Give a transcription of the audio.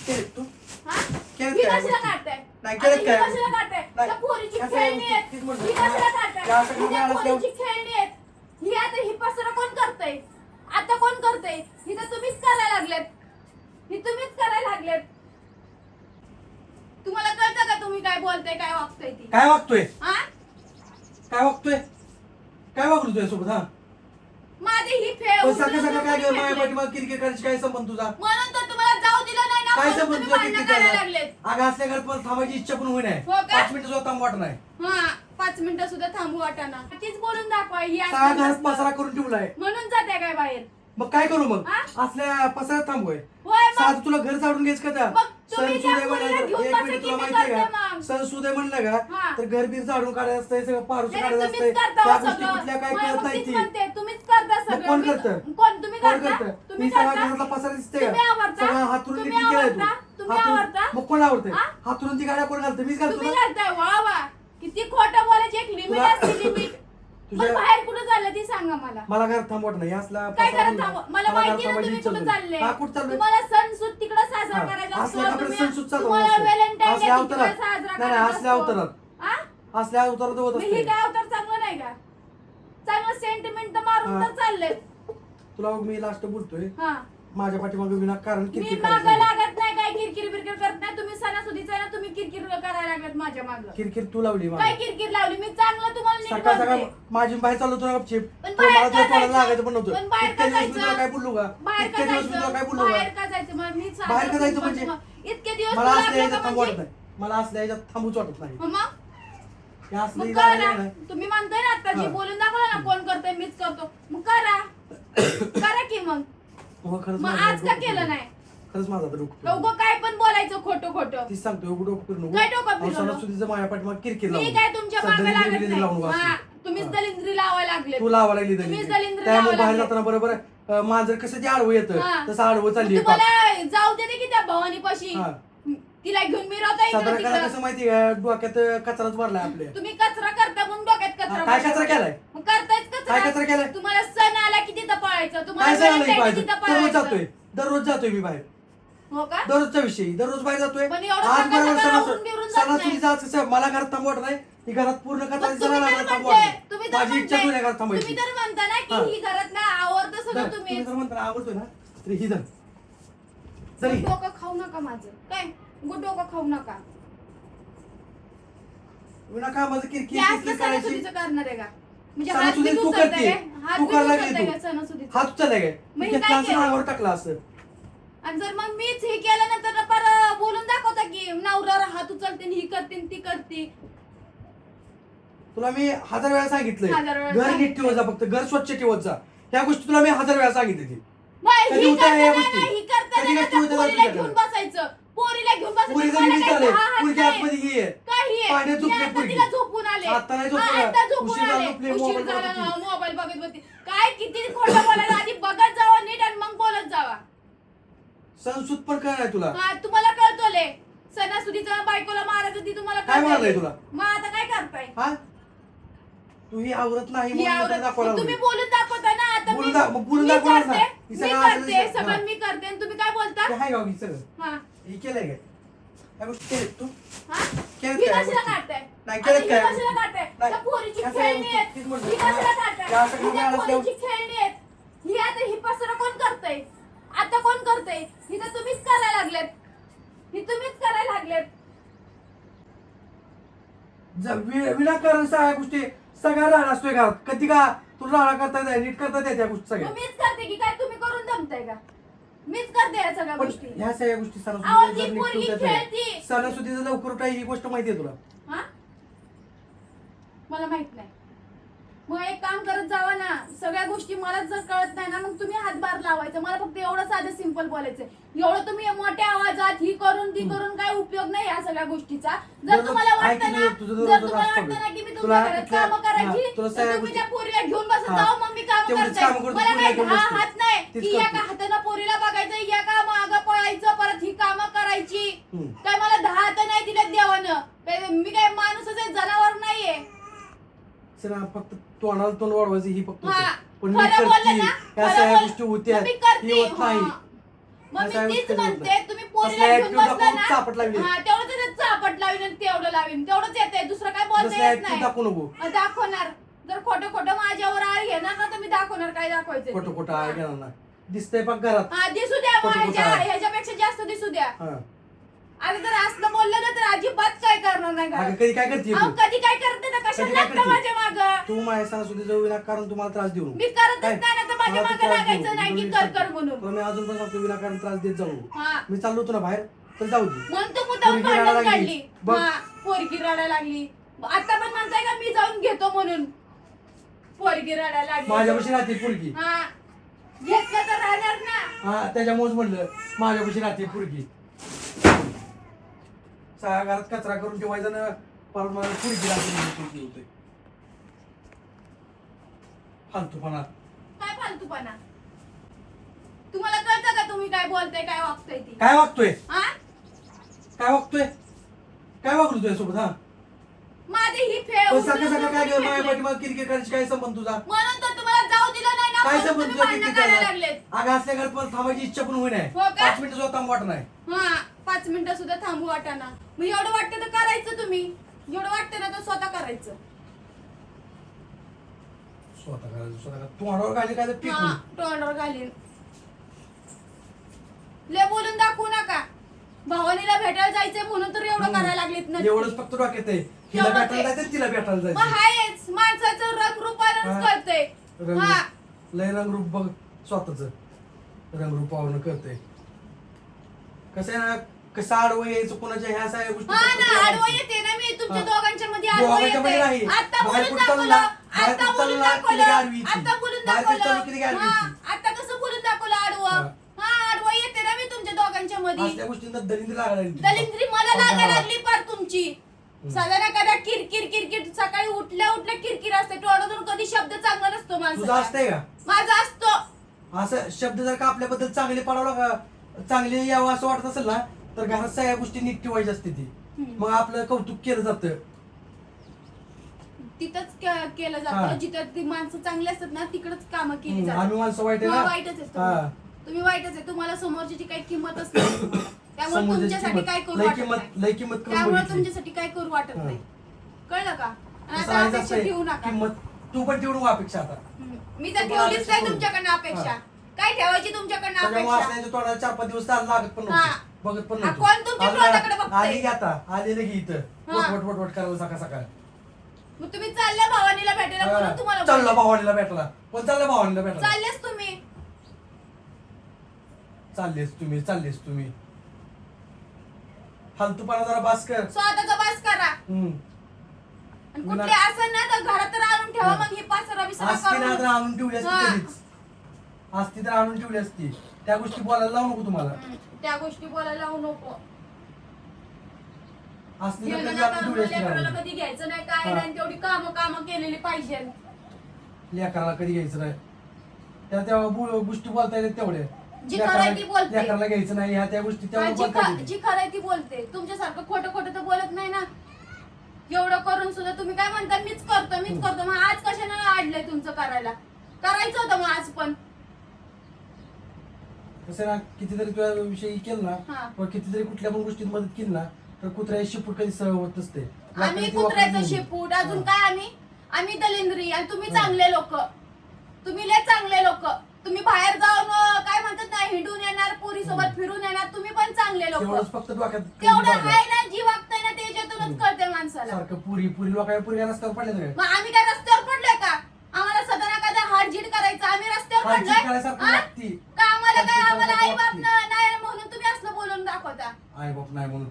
तू हा? केलं ही काय कशाला गोष्टी? काढताय? नाही, आता केलं ही काय कशाला गोष्टी? काढताय? नाही. त्या पोरीची ह्या खेळणी सगळ्या आहेत. गोष्टीच म्हणलं. ही कशाला काढताय? या सगळ्या ही त्या मिळाल्या असल्यावर- पोरीची खेळणी आहेत. ही आता ही पसरा कोण करतंय? आता कोण करतंय? ही तर तुम्हीच करायला लागलेत. ही तुम्हीच करायला लागलेत. तुम्हाला कळतं का तुम्ही काय बोलताय, काय वागताय ती? काय वागतोय हा? काय वागतोय काय वागलो तुझ्यासोबत हा माझी ही फेव पण सकाळ सकाळ काय कर माझ्या पाठीमाग किरकिर करायची काय संबंध तुझा म्हणून तर तुम्हाला जाऊ दिलं नाही ना, काय म्हणून संबंध तुम्ही तुझा भांडणं किरकिर करायला करायला लागलेत. अगं असल्या घरात मला थांबायची इच्छा पण होईना हो का? 5 मिनिटं सुद्धा थांब वाटत नाही हा 5 मिनिटं सुद्धा थांबू वाटाना. तीच बोलून दाखवा ही सगळ्या असं घरात नसलं. पसारा करून ठेवलाय म्हणून जाते काय बाहेर? मग काय करू मग हा? असल्या पसारात थांबूय होय मग. साधं तुला घर चाडून घ्यायचं का त्या मग तुम्ही सणसुदे त्या मुलीला म्हणलं घेऊन एक बसा मिनिट की तुला मी माहितीये करते का मग. सणसुदे म्हणलं हा. का तर घर बीर झाडून काढायचं असतंय सगळं पारूस नाही, काढायचं तुम्हीच असतंय करता त्या हो गोष्टी सगळं. कुठल्या काय मग कळत मग नाही तीच ती म्हणते, तुम्हीच करता मग सगळं. कोण मी- करतं कोण तुम्ही कोण करता? करतं तुम्ही मी सगळ्या करता? घरातला पसारा दिसते तुम्ही आवरता? सगळं हातरून तुम्ही केलाय आवरता? तुम्ही हातरून- आवरता? मग कोण आवडतंय हा? हातरून ती गाड्या कोण घालतं मीच घालतो तुम्ही ना करताय. वा वा, किती खोटं बोलायची एक लिमिट तुला- असते, लिमिट. तुझ्या- पण बाहेर कुठं चाललं ती सांगा मला. मला घरात थांबवत नाही असला काय पसारा करत म्हणला. थांबव? मला माहिती ना थांबायची तुम्ही इच्छा कुठं झाली. चालले. हा, कुठं चाललोय? तुम्हाला सण तिकडे साजरा हा. करायचा असल्या असतो. आपलं तुम्ही- सणसूद चालू तुम्हाला असतो. व्हॅलेंटाईन डे असल्या तिकडे अवतारात. साजरा नाही, करायचा असल्या असतो. अवतारात. हा? असल्या अवतारात होत मग ही असते काय अवतार चांगलं नाही का? चांगलं सेंटिमेंट तर मारून हा. तर चालले. तुला मग मी लास्ट बोलतोय हा. माझ्या पाठीमागे विना कारण मी किरकिर मागं करायचं लागत नाही, काय किरकिर बिरकिर करत नाही. तुम्ही सणासुदीचा ना, तुम्ही किरकिर करायला लागत माझ्या मागं. किरकिर तू लावली काय मला किरकिर लावली? मी चांगलं तुम्हाला नीट सकाळ सकाळ बोलते. माझी बाहेर चाललो तुला गपचिप पण तो बाहेर मला का तुला तोंडाला जायचं? लागायचं पण नव्हतं पण बाहेर इतक्या का दिवस मी तुला जायचं? काय बोललो का बाहेर का इतक्या दिवस मी तुला काय जायचं? बोललो का बाहेर का जायचं? मग मी सांगते बाहेर का जायचं तुम्हाला. म्हणजे? इतके दिवस मला तुला असल्या लागले याच्यात का थांबू वाटत म्हणजे? नाही मला असल्या याच्यात थांबूच वाटत नाही मग हे असली मग लागली करा. ना. तुम्ही म्हणताय ना आता जी हा. बोलून दाखवलं ना, कोण करतोय मीच करतो. मग करा. करा की मग. हो, खरंच मग माझं आज का डोकं केलं फिरलं. नाही? खरंच माझा तर डोकं फिरलं. उगं काय पण बोलायचं खोटं खोटं. तीच सांगतो एवढं डोकं फिरू काय डोकं फिरवलं? सणासुदीचं माझ्या पाठीमाग किरकिर मी लावून. काय तुमच्या सध्या मागे लागत दलिंद्री लावून नाही. बसली. हा, तुम्हीच हा. दलिंद्री लावायला लागले. तू लावा लागली तुम्हीच दलिंद्री. दलिंद्री त्यामुळे लावायला बाहेर लागले. जाताना बरोबर मांजर कसं ते आडवं येतं हा. तसं आडवं चालली तुम्हाला जाऊ देते की त्या भवानी पाशी हा. तिला घेऊन मिरवता साधारण इकडं करा तिकडं. कसं माहिती का डोक्यात कचराच भरलाय आपल्या तुम्ही कचरा करता म्हणून डोक्यात हा, कचरा काय भरला. कचरा केलाय? मग करतायच काय कचरा केलाय? तुम्हाला सण आला की तिथं पळायचं. काय तुम्हाला सांगायला Valentine पाहिजे तिथं दररोज पळायचं. जातोय दररोज जातोय मी बाहेर हो का? दररोजच्या विषयी दररोज बाहेर जातोय पण एवढं आज सकाळ बरोबर सकाळ आवरून बिवरून जात नाही. सणासुदीचा आज कसं मला घरात थांबवत नाही ही घरात पूर्ण मग कचरा तुम्ही तर थांबवत म्हणताय- तुम्ही तर माझी इच्छा म्हणताय- तुझ्या घरात थांबायची तुम्ही तर म्हणता ना की हा. ही घरात ना आवडतं सगळं तुम्ही. तुम्ही जर म्हणता आवडतोय ना तरी ही धर जरी डोकं खाऊ नका माझं. काय डोकं खाऊ नका. विना कामाचं किरकिर हे असलं किरकिर करायची सणासुदीचं करणार आहे का? म्हणजे हात सणासुदीत बी तू उचलताय करते काय? हात तू बी करायला उचलताय लागली काय तू सणासुदीचं? हात उचललाय काय मग हे घेतला काय असं केलं? नावावर टाकला असं आणि जर मग मीच हे केलं ना तर पर बोलून दाखवता की नवऱ्यावर हात उचलते आणि ही करते आणि ती करते. तुला मी 1000 वेळा सांगितलंय हजार वेळा घर नीट सांगितलंय. ठेवत जा फक्त घर स्वच्छ ठेवत जा ह्या गोष्टी तुला मी 1000 वेळा सांगितली ती बाई, कधी ही होतं या करताना गोष्टी? ना, ही करताना कधी ना गोष्टी त्या होत्या पोरीला तुझ्याकडे? घेऊन बसायचं. पोरीला घेऊन बसायचं. पुरी मला जरी काय चालेल दहा हात पुरीच्या नाही. आतमध्ये ही आहे काही आहे. पाण्यात मी झोपली आता पोरगी. तिला झोपून आले. आता नाही हा, झोपली. आता झोपून उशिरा आले. झोपली, उशीर मोबाईल झाला बघत ना, होती. मोबाईल बघत होती. काय किती खोटं बोलायला आधी बघत जावं नीट आणि मग बोलत जावा. संसूत पण काय नाही तुला हा, तुम्हाला कळतो ले सणासुदीचं बायकोला मारायचं ती तुम्हाला काय कळतंय. मारलंय तुला? मग आता काय करताय? हा तू ही आवरत नाही ही म्हणून मी आवडत- तुला दाखवायला मग तुम्ही लागलोय. बोलून दाखवता ना आता बोलून मी- दा- मग बोलून मी दाखवणार ना. करते, ही मी सगळं करते असं- सगळं हा. मी करते आणि तुम्ही काय बोलता? हे हाय गाव ही सगळं हा हे केलंय काय या गोष्टी केल्यात तू हा? केल्यात ही काय या कशाला गोष्टी? काढताय? नाही, आता केल्यात ही काय या कशाला गोष्टी? काढताय? नाही. त्या पोरीची ह्या सगळ्या खेळणी आहेत. गोष्टी तीच म्हणतो. ही कशाला काढताय? या सगळ्या ही त्या मिळाल्या असल्यावर- पोरीची खेळणी आहेत. ही आता ही पसरा कोण करतंय? आता कोण करतंय? ही तर तुम्हीच करायला लागलेत. ही तुम्हीच करायला लागलेत. विनाकारण सगळ्या गोष्टी सगळ्या राहणार असतोय घरात कधी का तुला राहणार करता येत नीट करता येते त्या गोष्टी सगळ्या मग मीच करते की काय तुम्ही करून जमताय का? मीच करते या सगळ्या पण गोष्टी. ह्या सगळ्या गोष्टी अहो, ती पोरगी खेळती. सणासुदीचं लवकर उठाय ही गोष्ट माहितीये तुला हा? मला माहित नाही. मग एक काम करत जावा ना, सगळ्या गोष्टी मला जर कळत नाही ना मग तुम्ही हातभार लावायचं. मला फक्त एवढं साधं सिंपल बोलायचं. एवढं तुम्ही मोठ्या आवाजात ही करून ती करून काय उपयोग नाही या सगळ्या गोष्टीचा. जर दररोज तुम्हाला वाटतं ना, तुझं दररोज जर तुम्हाला असतं वाटतं ना की मी तुला तुमच्या घरात कुठल्या- कामं करायची हा, तुला तर सगळ्या तुम्ही गोष्टी- त्या पोरीला घेऊन बसत हा. जाऊ, मग मी काम तेवढीच करते. कामं करतो, मला पोरीला काय घेऊन 10 बसते. हात नाही तीच की करते. एका हातानं पोरीला बघायचं, एका मागं पळायचं, परत ही कामं करायची. हम्म. काय मला 10 हात नाही दिलेत देवानं. मी काय माणूसच आहे, जनावर नाहीये. सर फक्त तोंडाला तोंड वाढवायचं ही फक्त हा. होतं. पण मी खरं बोलले करते ना, ह्या खरं सगळ्या बोल- गोष्टी होत्या मग मी करते. ही होत नाही हा. मग ह्या मी सगळ्या तीच गोष्टी होत म्हणते नाही. तुम्ही पण पोरीला असल्या घेऊन attitude बसला दाखवून ना चापट लावली. हा तेवढं त्याच्यात चापट लावीन आणि तेवढं लावीन तेवढंच येते दुसरं काय बोलता दुसऱ्या येत attitude नाही दाखवू नको. दाखवणार जर खोटं खोटं माझ्यावर आळ घेणार ना तर मी दाखवणार काय दाखवायचं खोटं खोटं आहे घेणार ना दिसतंय पण घरात हा दिसू द्या खोटं खोटं आहे. ह्याच्यापेक्षा जास्त दिसू द्या हा. आता जर असलं बोललं ना तर अजिबात काय करणार नाही अगं, घरात. कधी काय करते अहो, तू कधी काय करते ना कधी कशाला काय लागतं करते? माझ्या माग तू माझ्या सणासुदी जाऊ विनाकारण तुम्हाला त्रास देऊ नको. मी करतच काय? नाही ना तर माझ्या मला माग तू त्रास लागायचं देऊ नाही नको. की तुला कर कर म्हणून तुला मी अजून पण सांगतो विनाकारण त्रास देत जाऊ नको. हा मी चाललो होतो ना बाहेर तर जाऊ दे म्हणून तू मुद्दाम पोरगी रडायला भांडण लागली. काढली बघ. हा पोरगी रडायला लागली आता पण म्हणताय का मी जाऊन घेतो म्हणून पोरगी रडायला लागली माझ्यापाशी राहते पुरगी हा घेतलं तर राहणार ना हा त्याच्यामुळेच म्हणलं माझ्यापाशी राहते पुरगी सगळ्या घरात कचरा करून ठेवायचा ना परत मला पुरगी राहते म्हणून पुरगी होते फालतूपणा काय फालतूपणा तुम्हाला कळतं का तुम्ही काय बोलताय काय वागताय ती काय वागतोय हा काय वागतोय काय वागलो तुझ्या सोबत हा माझी ही फेव पण सारखं सारखं काय माझ्या पाठीमागे किरकिर करायची काय संबंध तुझा म्हणून तर तुम्हाला जाऊ दिलं नाही ना काय म्हणून संबंध तुम्ही तुझा भांडणं किरकिर करायला करायला लागलेत अगं असल्या घरात पण थांबायची इच्छा पण होई नाही हो का? 5 मिनिटं सुद्धा थांब वाटत नाही हा 5 मिनिटं सुद्धा थांबू वाटाना मग एवढं वाटतं तर करायचं तुम्ही एवढं वाटतं ना तर स्वतः करायचं स्वतः करायचं स्वतः करायचं तोंडावर घाली काय तर पीक हा तोंडावर घालीन ले बोलून दाखवू नका भावानीला भेटायला जायचंय म्हणून तर एवढं करायला लागलेत ना एवढंच फक्त डोक्यात आहे हिला तेवढंच भेटायला आहे. जायचं तिला भेटायला मग जायचं हायच माणसाचं रंग रूपानं हा. कळतंय रंग हा लय रंगरूप बघ स्वतःच रंगरूपावरनं कळतंय कसं आहे ना कसं आडवं यायचं कोणाच्या ह्या सगळ्या गोष्टी हा फक्त ना तुला आडवं माहिती. येते ना मी तुमच्या हा. दोघांच्या मध्ये आडवं दोघांच्या मध्ये येते नाही. आता बाहेर बोलून कुठं दाखवलं चालला? बाहेर आता कुठं बोलून चालला? दाखवलं किती गाडवी ती? आता बोलून बाहेर कुठं चालला? दाखवलं किती गाडवी हा, ती? आता कसं बोलून दाखवलं आडवं हा. हा आडवं येते ना मी तुमच्या दोघांच्या मध्ये असल्या गोष्टींना दलिंद्र लागायला लागली तुला. दलिंद्री मला कोणत्या लागायला भावात? लागली पार तुमची साधारण कदा किरकिर किरकिर सकाळी उठल्या उठल्या किरकिर असते तोंडातून कधी शब्द चांगला नसतो तुझं माणसाचा असतंय का माझा असतो असं शब्द जर का आपल्याबद्दल चांगले पडावं का चांगले यावं असं वाटत असेल ना तर घरात सगळ्या गोष्टी नीट ठेवायची असते ती मग आपलं कौतुक केलं जातं तिथंच केलं हा. जातं जिथं ती माणसं चांगली असतात ना तिकडच कामं केली जातात आम्ही माणसं वाईट आहे हा, ना वाईटच आहे हा. तुम्ही वाईटच आहे तुम्हाला समोरची काही किंमतच नाही त्यामुळे समोरच्याची तुमच्यासाठी किंमत काय करू लय वाटत किंमत नाही लय किंमत करून त्यामुळे बघितली. तुमच्यासाठी काय करू वाटत हा. नाही कळलं का आणि कसं आता आहे, अपेक्षा जसं ठेवू आहे, नका किंमत तू पण ठेवून नको अपेक्षा आता मी तर तू पण ठेवलीच अपेक्षा नाही करू. तुमच्याकडनं अपेक्षा हा. काय ठेवायची तुमच्याकडनं त्याच्यामुळे अपेक्षा असण्याच्या तोंडाला 4-5 दिवस तर लागत पण हा. नव्हते बघत पण हा, नव्हतो कोण तुमच्या आज तोंडाकडे बघतंय? आली की आता आलेलं की इथं हा. वट वट वट करायला सकाळ सकाळ मग तुम्ही चालल्या भावानीला भेटायला म्हणून तुम्हाला चालला बोलले. भावानीला भेटला पण चालला भावानीला भेटला चाललेच तुम्ही चाललेस तुम्ही फालतूपणा जरा बास कर स्वतःचा बास करा हम्म. आणि कुठले असं ना तर घरात तर आणून ठेवा हा. मग ही पाचरा बिसरा असती ना तर करून आणून ठेवली असती हा. कधीच असती तर आणून ठेवली असती त्या गोष्टी बोलायला लावू नको तुम्हाला त्या गोष्टी बोलायला लावू नको असती तर घेणं कधी ना आणून ठेवली करणं असती लेकराला घरामध्ये. कधी घ्यायचं नाही काय हा. नाही तेवढी कामं केलेली पाहिजे लेकराला कधी घ्यायचं नाही त्या तेव्हा गोष्टी बोलता येतात तेवढे जी खरं आहे ती बोलते. लेकराला घ्यायचं नाही ह्या त्या गोष्टी तेवढ्या जी बोलता येतात. जी खरं आहे ती बोलते तुमच्यासारखं खोटं खोटं तर बोलत नाही ना एवढं करून सुद्धा तुम्ही काय म्हणता मीच करतो मग आज कशाने आडलंय तुमचं करायला करायचं होतं मग आज पण कसं ना कितीतरी तुझ्या विषयी केलं हा. ना किंवा कितीतरी कुठल्या पण गोष्टीत मदत केली ना तर कुत्र्याची शिपूट कधी सवय होत नसते आम्ही वाकडी ती कुत्र्याचं वाकडी शेपूट हा. अजून काय आम्ही दलिंद्री आणि तुम्ही हा. चांगले लोक तुम्ही लय चांगले लोक तुम्ही बाहेर जाऊन काय म्हणतात ना हिंडून येणार पोरी सोबत फिरून येणार तुम्ही पण चांगले लोक तेवढंच फक्त डोक्यात तेवढं बांधा. आहे ना जी वागताय ना त्याच्यातूनच कळते माणसाला सारखं पुरी लोकांना पुरी रस्त्यावर पडले काय मग आम्ही काय रस्त्यावर पडलोय का आम्हाला सदा ना कदा हाडजीड करायचं आम्ही रस्त्यावर हाडजीड पडलोय करायसारखं हा? लागती. का आम्हाला काय हाडजीड आम्हाला आई बाप करायसारखं नाही म्हणून तुम्ही असलं बोलून दाखवता आई बाप नाही म्हणून